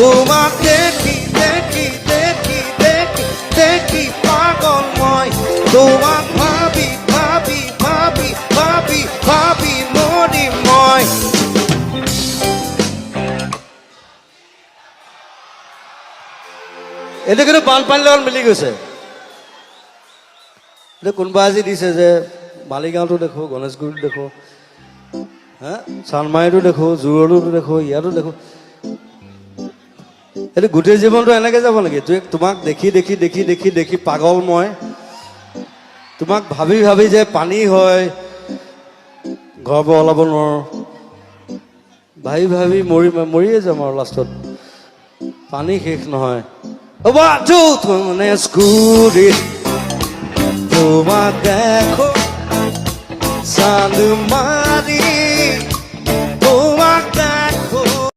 তোমাক দেখি দেখি দেখি দেখি দেখি পাগল মই তোমাক ভাবি ভাবি ভাবি ভাবি ভাবি মৰিম মই এইটো কিন্তু বানপানীৰ লগত মিলি গৈছে এইটো কোনোবা আজি দিছে যে মালিগাঁৱতো দেখো গণেশগুৰিতো দেখো হা চানমাৰীতো দেখো জোৰতো দেখো ইয়াতো দেখো এইটো গোটেই জীৱনটো এনেকে যাব নেকি তোমাক দেখি দেখি দেখি দেখি দেখি পাগল মই তোমাক ভাবি ভাবি যে পানী হয় ঘৰৰ পৰা ওলাব নোৱাৰো ভাবি ভাবি মৰিয়ে যাম আৰু লাষ্টত পানী শেষ নহয় তোমাক দেখো চান্দু মাৰি তোমাক